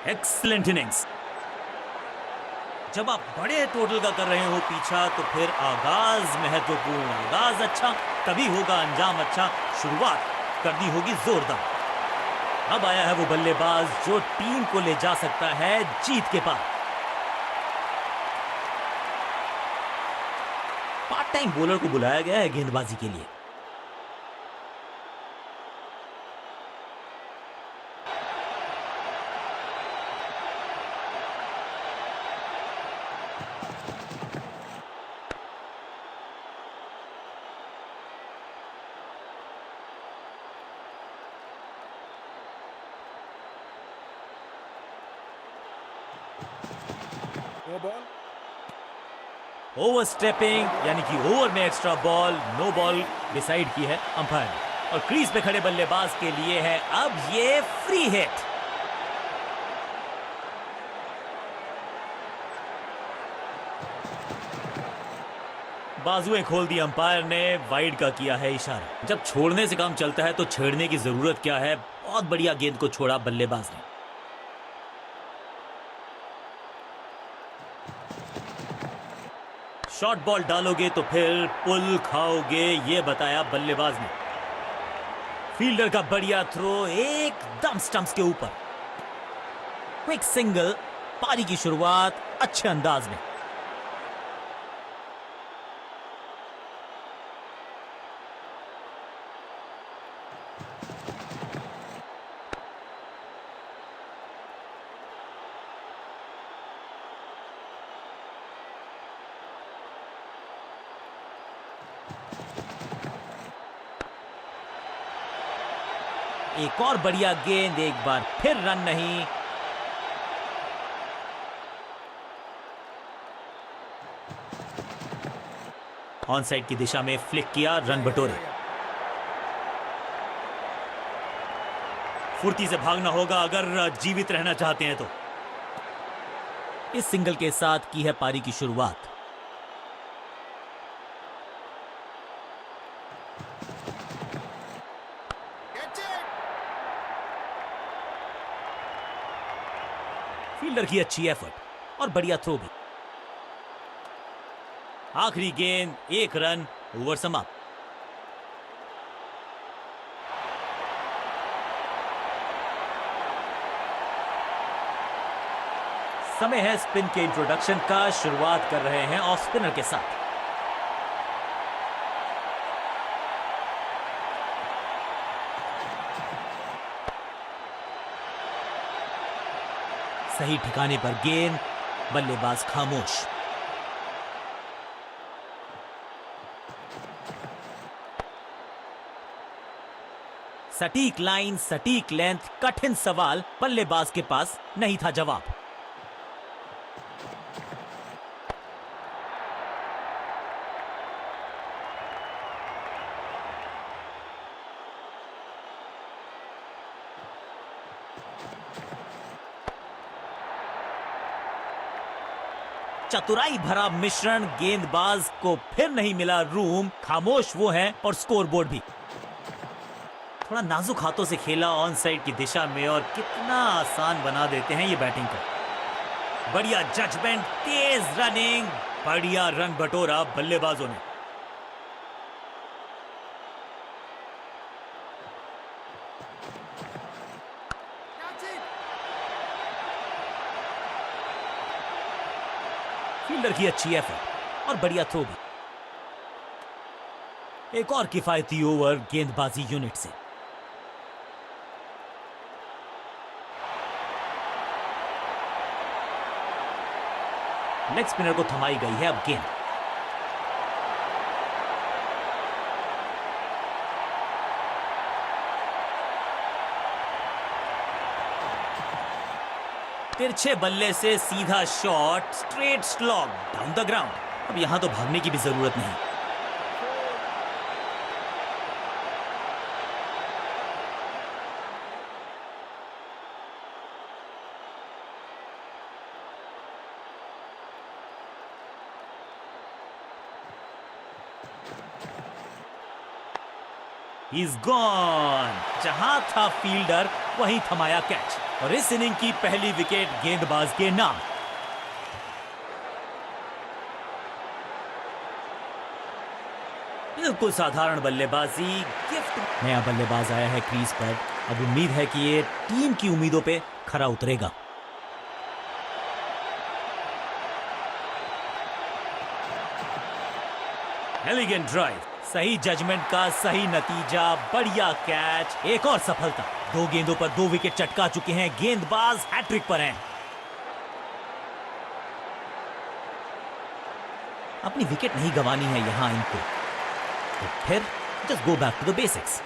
Excellent innings. जब आप बड़े टोटल का कर रहे हो पीछा तो फिर आगाज महत्वपूर्ण। आगाज अच्छा तभी होगा अंजाम अच्छा। शुरुआत कर दी होगी जोरदार। अब आया है वो बल्लेबाज जो टीम को ले जा सकता है जीत के पार। पार्ट टाइम बॉलर को बुलाया गया है गेंदबाजी के लिए। ओवर स्टेपिंग यानी कि ओवर में extra ball, no ball decide की है अंपायर ने। और क्रीज पे खड़े बल्लेबाज के लिए है अब ये फ्री हिट। बाजुएं खोल दी अंपायर ने, वाइड का किया है इशारा। जब छोड़ने से काम चलता है तो छेड़ने की जरूरत क्या है। बहुत बढ़िया गेंद को छोड़ा बल्लेबाज ने। शॉर्ट बॉल डालोगे तो फिर पुल खाओगे, ये बताया बल्लेबाज ने। फील्डर का बढ़िया थ्रो एकदम स्टंप्स के ऊपर। क्विक सिंगल, पारी की शुरुआत अच्छे अंदाज में। एक और बढ़िया गेंद, एक बार फिर रन नहीं। ऑन साइड की दिशा में फ्लिक किया, रन बटोरे। फुर्ती से भागना होगा अगर जीवित रहना चाहते हैं तो। इस सिंगल के साथ की है पारी की शुरुआत। फील्डर की अच्छी एफर्ट और बढ़िया थ्रो भी। आखिरी गेंद, एक रन, ओवर समाप्त। समय है स्पिन के इंट्रोडक्शन का। शुरुआत कर रहे हैं ऑफ स्पिनर के साथ। सही ठिकाने पर गेंद, बल्लेबाज खामोश। सटीक लाइन, सटीक लेंथ, कठिन सवाल, बल्लेबाज के पास नहीं था जवाब। चतुराई भरा मिश्रण, गेंदबाज को फिर नहीं मिला रूम। खामोश वो हैं और स्कोरबोर्ड भी। थोड़ा नाजुक हाथों से खेला ऑन साइड की दिशा में और कितना आसान बना देते हैं ये बैटिंग को। बढ़िया जजमेंट, तेज रनिंग, बढ़िया रन बटोरा बल्लेबाजों ने। फील्डर की अच्छी एफर्ट और बढ़िया थ्रो भी। एक और किफायती ओवर गेंदबाजी यूनिट से। लेग स्पिनर को थमाई गई है अब गेंद। तिरछे बल्ले से सीधा shot, straight slog down the ground. अब यहां तो भागने की भी जरूरत नहीं। He's gone। जहां था फील्डर वहीं थमाया कैच और इस इनिंग की पहली विकेट गेंदबाज के नाम। बिल्कुल साधारण बल्लेबाजी, गिफ्ट। नया बल्लेबाज आया है क्रीज पर, अब उम्मीद है कि ये टीम की उम्मीदों पे खरा उतरेगा। एलिगेंट ड्राइव, सही जजमेंट का सही नतीजा, बढ़िया कैच, एक और सफलता। 2 गेंदों पर 2 विकेट चटका चुके हैं, गेंदबाज हैट्रिक पर हैं। अपनी विकेट नहीं गंवानी है यहां इनको, तो फिर just go back to the basics.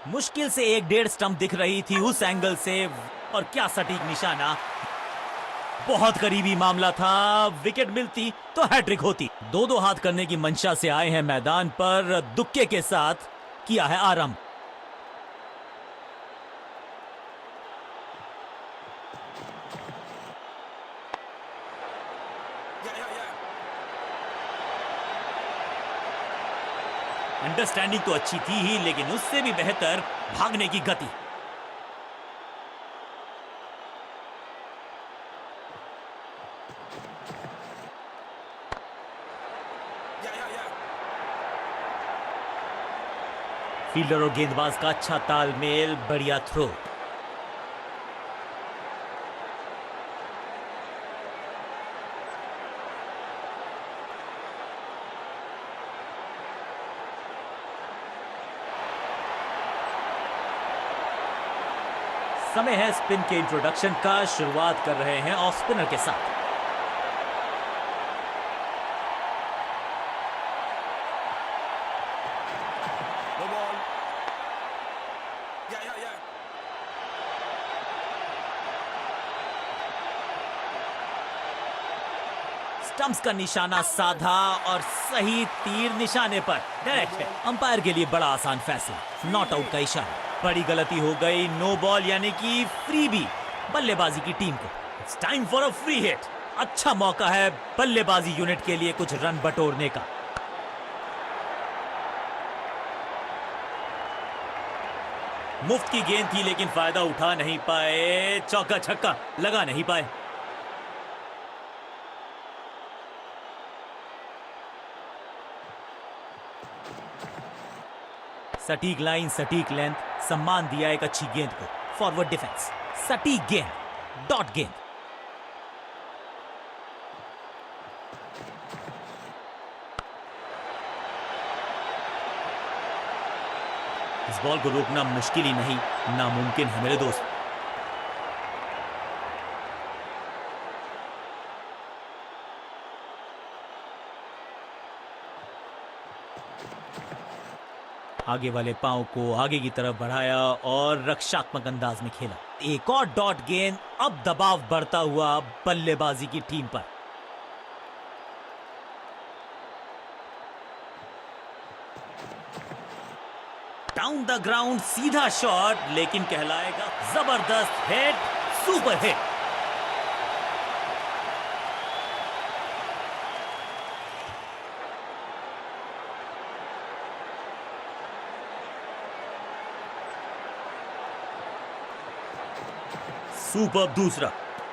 मुश्किल से 1-1.5 स्टंप दिख रही थी उस एंगल से, और क्या सटीक निशाना, बहुत करीबी मामला था। विकेट मिलती तो हैट्रिक होती। 2-2 हाथ करने की मंशा से आए हैं मैदान पर, दुक्के के साथ किया है आरंभ। अंडरस्टैंडिंग तो अच्छी थी ही, लेकिन उससे भी बेहतर भागने की गति। फील्डर और गेंदबाज का अच्छा तालमेल, बढ़िया थ्रो। समय है स्पिन के इंट्रोडक्शन का, शुरुआत कर रहे हैं ऑफ स्पिनर के साथ। स्टंप्स का निशाना साधा और सही तीर निशाने पर डायरेक्ट है। अंपायर के लिए बड़ा आसान फैसला, नॉट आउट का इशारा। बड़ी गलती हो गई, नो बॉल यानी कि फ्री भी बल्लेबाजी की टीम को। It's time for a free hit. अच्छा मौका है बल्लेबाजी यूनिट के लिए कुछ रन बटोरने का। मुफ्त की गेंद थी लेकिन फायदा उठा नहीं पाए, चौका छक्का लगा नहीं पाए। सटीक लाइन, सटीक लेंथ, सम्मान दिया एक अच्छी गेंद को। फॉरवर्ड डिफेंस, सटीक गेंद, डॉट गेंद। इस बॉल को रोकना मुश्किल ही नहीं, नामुमकिन है मेरे दोस्त। आगे वाले पांव को आगे की तरफ बढ़ाया और रक्षात्मक अंदाज में खेला। एक और डॉट गेंद, अब दबाव बढ़ता हुआ बल्लेबाजी की टीम पर। डाउन द ग्राउंड सीधा शॉट, लेकिन कहलाएगा जबरदस्त हिट, सुपर हिट। सुपर दूसरा।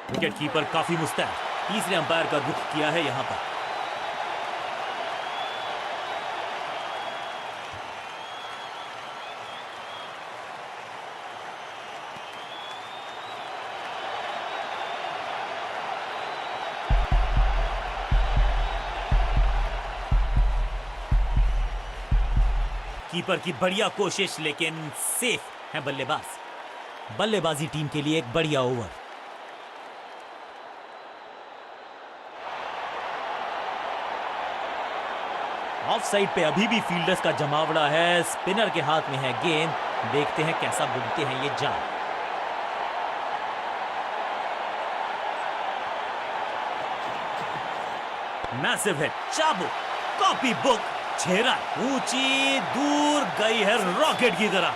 विकेट कीपर काफी मुस्तैद, तीसरे अंपायर का रुख किया है यहां पर। कीपर की बढ़िया कोशिश, लेकिन सेफ है बल्लेबाज। बल्लेबाजी टीम के लिए एक बढ़िया ओवर। ऑफ साइड पे अभी भी फील्डर्स का जमावड़ा है, स्पिनर के हाथ में है गेंद। देखते हैं कैसा बुनते हैं ये जाल। मैसिव हिट, चाबुक, कॉपी बुक, 6 रन। ऊंची दूर गई है रॉकेट की तरह।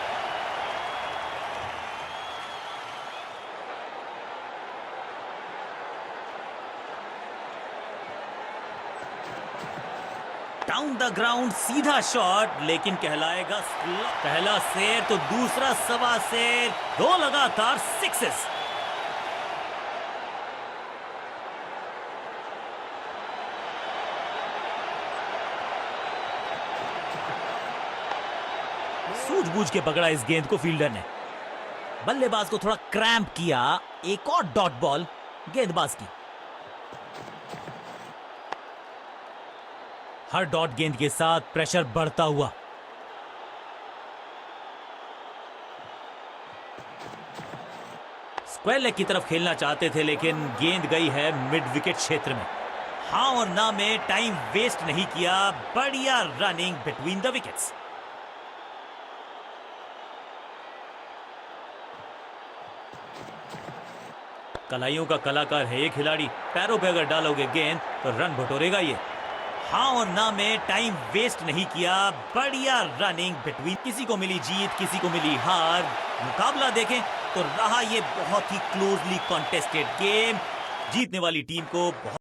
डाउन द ग्राउंड सीधा शॉट, लेकिन कहलाएगा पहला शेर तो दूसरा सवा शेर, 2 लगातार सिक्सेस। सूझबूझ के पकड़ा इस गेंद को फील्डर ने। बल्लेबाज को थोड़ा क्रैम्प किया। एक और डॉट बॉल गेंदबाज की। हर डॉट गेंद के साथ प्रेशर बढ़ता हुआ। स्क्वायर लेग की तरफ खेलना चाहते थे, लेकिन गेंद गई है मिड विकेट क्षेत्र में। हाँ और ना में टाइम वेस्ट नहीं किया। बढ़िया रनिंग बिटवीन द विकेट्स। कलाइयों का कलाकार है ये खिलाड़ी। पैरों पे अगर डालोगे गेंद तो रन बटोरेगा ये। हाँ और ना में टाइम वेस्ट नहीं किया। बढ़िया रनिंग बिटवीन। किसी को मिली जीत, किसी को मिली हार। मुकाबला देखें तो रहा ये बहुत ही क्लोजली कॉन्टेस्टेड गेम। जीतने वाली टीम को बहुत